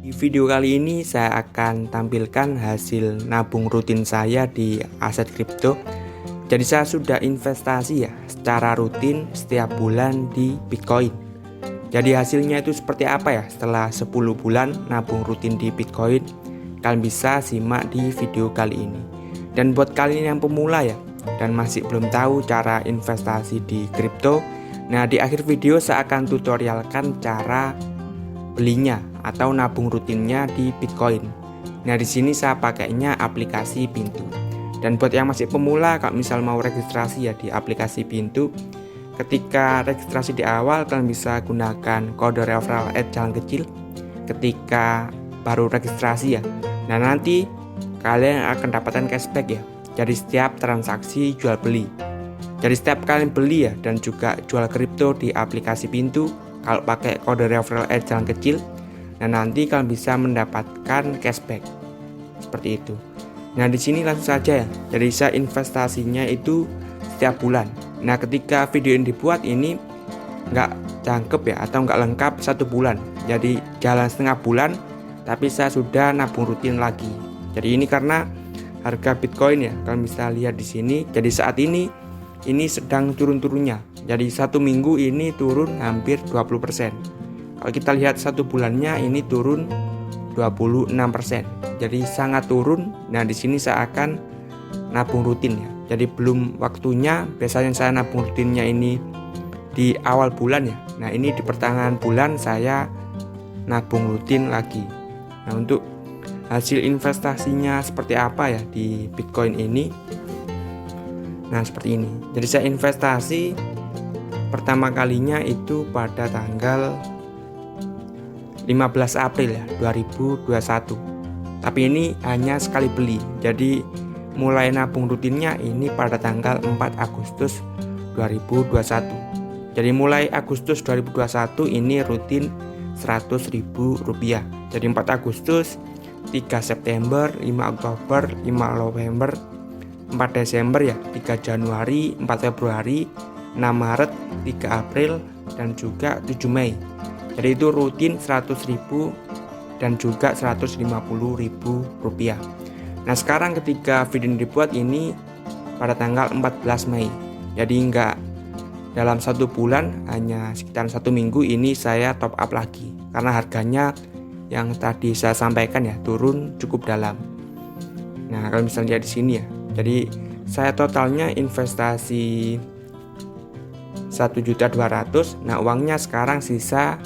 Di video kali ini saya akan tampilkan hasil nabung rutin saya di aset kripto. Jadi saya sudah investasi ya secara rutin setiap bulan di Bitcoin. Jadi hasilnya itu seperti apa ya setelah 10 bulan nabung rutin di Bitcoin? Kalian bisa simak di video kali ini. Dan buat kalian yang pemula ya dan masih belum tahu cara investasi di kripto, nah di akhir video saya akan tutorialkan cara belinya atau nabung rutinnya di Bitcoin. Nah, di sini saya pakainya aplikasi Pintu. Dan buat yang masih pemula, kalau misal mau registrasi ya di aplikasi Pintu, ketika registrasi di awal kalian bisa gunakan kode referral @jalan kecil ketika baru registrasi ya. Nah, nanti kalian akan dapatkan cashback ya. Jadi setiap transaksi jual beli. Jadi setiap kalian beli ya dan juga jual kripto di aplikasi Pintu, kalau pakai kode referral @jalan kecil, nah nanti kalian bisa mendapatkan cashback seperti itu. Nah di sini langsung saja ya. Jadi saya investasinya itu setiap bulan. Nah ketika video ini dibuat ini nggak cangkep ya atau nggak lengkap 1 bulan. Jadi jalan setengah bulan, tapi saya sudah nabung rutin lagi. Jadi ini karena harga Bitcoin ya, kalian bisa lihat di sini. Jadi saat ini sedang turun-turunnya. Jadi 1 minggu ini turun hampir 20%. Kalau kita lihat 1 bulannya ini turun 26%. Jadi sangat turun. Nah, di sini saya akan nabung rutin ya. Jadi belum waktunya, biasanya saya nabung rutinnya ini di awal bulan ya. Nah, ini di pertengahan bulan saya nabung rutin lagi. Nah, untuk hasil investasinya seperti apa ya di Bitcoin ini? Nah, seperti ini. Jadi saya investasi pertama kalinya itu pada tanggal 15 April ya 2021. Tapi ini hanya sekali beli. Jadi mulai nabung rutinnya ini pada tanggal 4 Agustus 2021. Jadi mulai Agustus 2021 ini rutin Rp100.000. Jadi 4 Agustus, 3 September, 5 Oktober, 5 November, 4 Desember ya, 3 Januari, 4 Februari, 6 Maret, 3 April, dan juga 7 Mei. Jadi itu rutin 100.000 dan juga Rp150.000. Nah sekarang ketika video ini dibuat ini pada tanggal 14 Mei. Jadi enggak dalam 1 bulan, hanya sekitar 1 minggu ini saya top up lagi. Karena harganya yang tadi saya sampaikan ya turun cukup dalam. Nah kalau misalnya lihat di sini ya. Jadi saya totalnya investasi 1.200.000. Nah uangnya sekarang sisa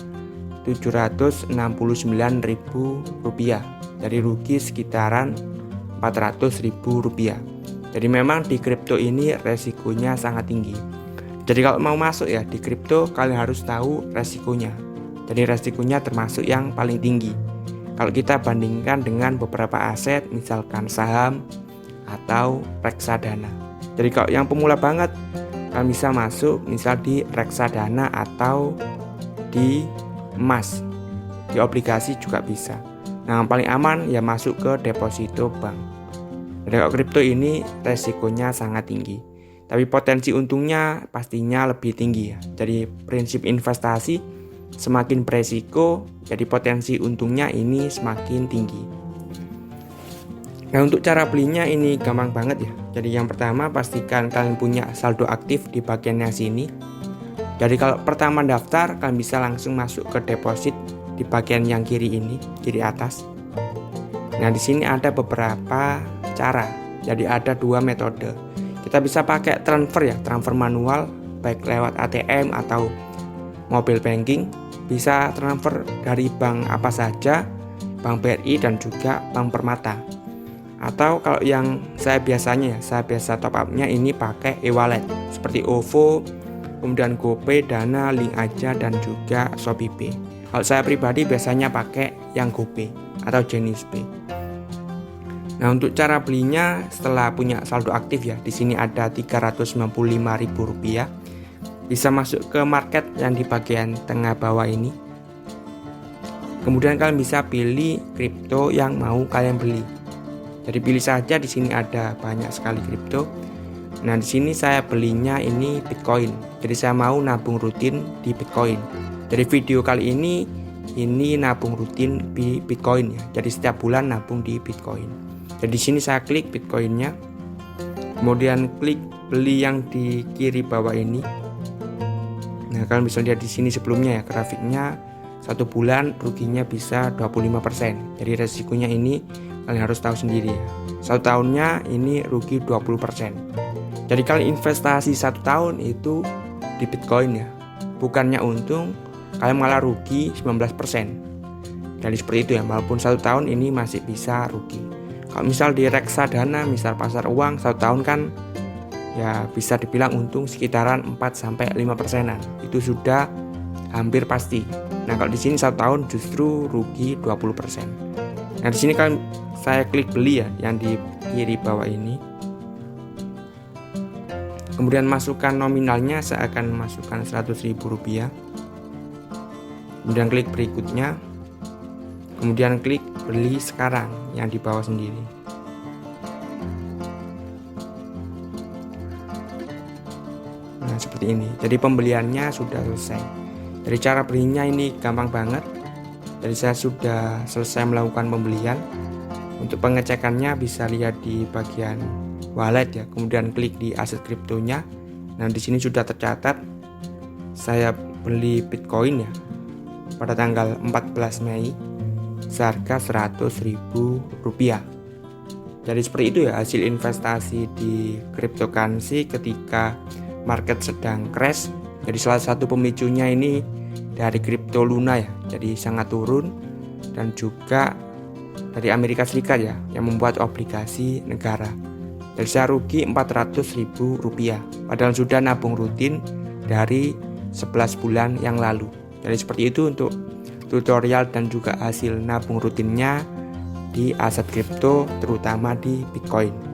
Rp769.000. Jadi rugi sekitaran Rp400.000. Jadi memang di kripto ini resikonya sangat tinggi. Jadi kalau mau masuk ya di kripto, kalian harus tahu resikonya. Jadi resikonya termasuk yang paling tinggi kalau kita bandingkan dengan beberapa aset, misalkan saham atau reksadana. Jadi kalau yang pemula banget, kalian bisa masuk misal di reksadana atau di emas, di obligasi juga bisa. Nah yang paling aman ya masuk ke deposito bank. Jadi kalau kripto ini resikonya sangat tinggi, tapi potensi untungnya pastinya lebih tinggi ya. Jadi prinsip investasi semakin beresiko, jadi potensi untungnya ini semakin tinggi. Nah untuk cara belinya ini gampang banget ya. Jadi yang pertama pastikan kalian punya saldo aktif di bagian yang sini. Jadi kalau pertama daftar kalian bisa langsung masuk ke deposit di bagian yang kiri ini, kiri atas. Nah di sini ada beberapa cara. Jadi ada 2 metode. Kita bisa pakai transfer ya, transfer manual baik lewat ATM atau mobile banking. Bisa transfer dari bank apa saja, Bank BRI dan juga Bank Permata. Atau kalau yang saya biasa top up-nya ini pakai e-wallet seperti OVO, kemudian GoPay, Dana, Link Aja, dan juga ShopeePay. Kalau saya pribadi biasanya pakai yang GoPay atau JeniusPay. Nah untuk cara belinya setelah punya saldo aktif ya, di sini ada Rp395.000. Bisa masuk ke market yang di bagian tengah bawah ini. Kemudian kalian bisa pilih kripto yang mau kalian beli. Jadi pilih saja, di sini ada banyak sekali kripto. Nah, di sini saya belinya ini Bitcoin. Jadi saya mau nabung rutin di Bitcoin. Jadi video kali ini ini nabung rutin di Bitcoin ya. Jadi setiap bulan nabung di Bitcoin. Jadi di sini saya klik Bitcoinnya, kemudian klik beli yang di kiri bawah ini. Nah, kalian bisa lihat di sini sebelumnya ya, grafiknya 1 bulan ruginya bisa 25%. Jadi resikonya ini kalian harus tahu sendiri ya. 1 tahunnya ini rugi 20%. Jadi kalian investasi 1 tahun itu di Bitcoin ya, bukannya untung, kalian malah rugi 19%. Jadi seperti itu ya, walaupun 1 tahun ini masih bisa rugi. Kalau misal di reksadana, misal pasar uang 1 tahun kan ya bisa dibilang untung sekitaran 4-5%-an. Itu sudah hampir pasti. Nah, kalau di sini 1 tahun justru rugi 20%. Nah, di sini kan saya klik beli ya, yang di kiri bawah ini. Kemudian masukkan nominalnya, saya akan masukkan Rp100.000. Kemudian klik berikutnya. Kemudian klik beli sekarang yang di bawah sendiri. Nah, seperti ini. Jadi pembeliannya sudah selesai. Dari cara belinya ini gampang banget. Jadi saya sudah selesai melakukan pembelian. Untuk pengecekannya bisa lihat di bagian wallet ya. Kemudian klik di aset kriptonya. Nah, di sini sudah tercatat saya beli Bitcoin ya pada tanggal 14 Mei seharga Rp100.000. Jadi seperti itu ya hasil investasi di cryptocurrency ketika market sedang crash. Jadi salah satu pemicunya ini dari Crypto Luna ya, jadi sangat turun, dan juga dari Amerika Serikat ya yang membuat obligasi negara. Jadi saya rugi Rp400.000 padahal sudah nabung rutin dari 11 bulan yang lalu. Jadi seperti itu untuk tutorial dan juga hasil nabung rutinnya di aset kripto, terutama di Bitcoin.